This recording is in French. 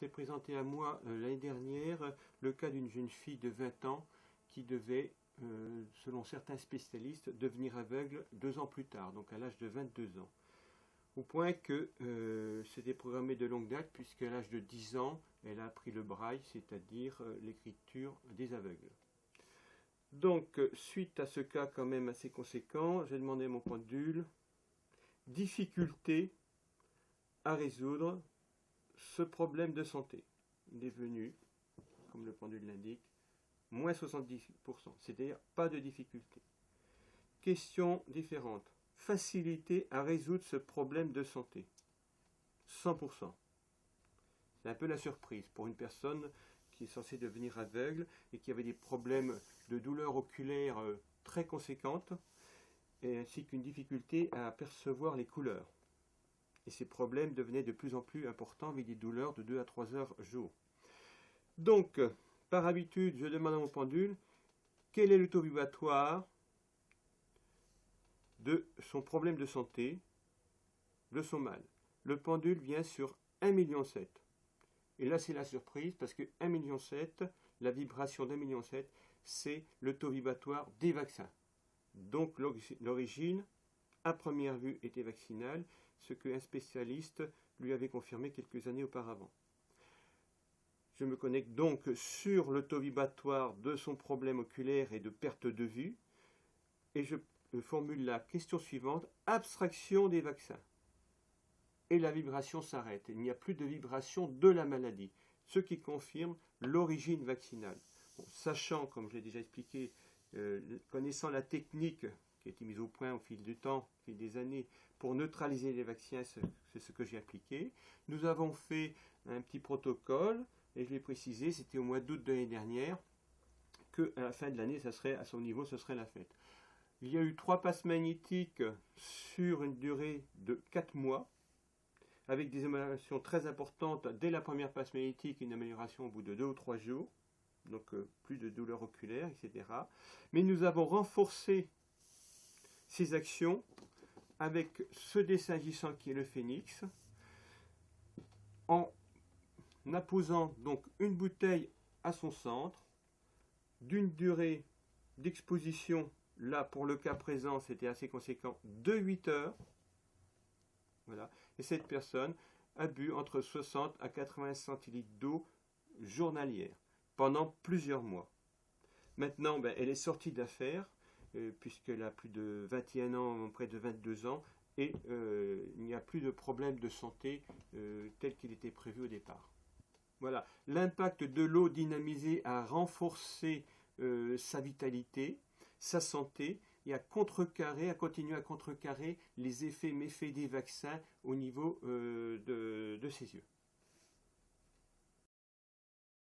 s'est présenté à moi l'année dernière le cas d'une jeune fille de 20 ans qui devait, selon certains spécialistes, devenir aveugle 2 ans plus tard, donc à l'âge de 22 ans. Au point que c'était programmé de longue date, puisqu'à l'âge de 10 ans, elle a appris le braille, c'est-à-dire l'écriture des aveugles. Donc, suite à ce cas quand même assez conséquent, j'ai demandé à mon pendule difficulté à résoudre ce problème de santé. Il est venu, comme le pendule l'indique, moins 70%, c'est-à-dire pas de difficulté. Question différente. Facilité à résoudre ce problème de santé. 100%. C'est un peu la surprise pour une personne qui est censée devenir aveugle et qui avait des problèmes de douleur oculaire très conséquentes, et ainsi qu'une difficulté à percevoir les couleurs. Et ces problèmes devenaient de plus en plus importants avec des douleurs de 2 à 3 heures jour. Donc, par habitude, je demande à mon pendule quel est le taux vibratoire de son problème de santé, de son mal. Le pendule vient sur 1,7 million. Et là, c'est la surprise, parce que 1,7 million, la vibration d'1,7 million, c'est le taux vibratoire des vaccins. Donc, l'origine, à première vue, était vaccinale, ce qu'un spécialiste lui avait confirmé quelques années auparavant. Je me connecte donc sur le taux vibratoire de son problème oculaire et de perte de vue, et je formule la question suivante, abstraction des vaccins. Et la vibration s'arrête. Il n'y a plus de vibration de la maladie, ce qui confirme l'origine vaccinale. Bon, sachant, comme je l'ai déjà expliqué, connaissant la technique qui a été mise au point au fil du temps, au fil des années, pour neutraliser les vaccins, c'est ce que j'ai appliqué. Nous avons fait un petit protocole, et je l'ai précisé, c'était au mois d'août de l'année dernière, qu'à la fin de l'année, à son niveau, ce serait la fête. Il y a eu 3 passes magnétiques sur une durée de 4 mois, avec des améliorations très importantes dès la première passe magnétique, une amélioration au bout de 2 ou 3 jours, donc plus de douleurs oculaires, etc. Mais nous avons renforcé ces actions avec ce dessin agissant qui est le phénix, en apposant donc une bouteille à son centre, d'une durée d'exposition, là pour le cas présent c'était assez conséquent, de 8 heures. Voilà. Et cette personne a bu entre 60 à 80 centilitres d'eau journalière pendant plusieurs mois. Maintenant, elle est sortie d'affaires, puisqu'elle a plus de 21 ans, près de 22 ans, et il n'y a plus de problème de santé tel qu'il était prévu au départ. Voilà. L'impact de l'eau dynamisée a renforcé sa vitalité, sa santé, et à continuer à contrecarrer les effets méfaits des vaccins au niveau de ses yeux.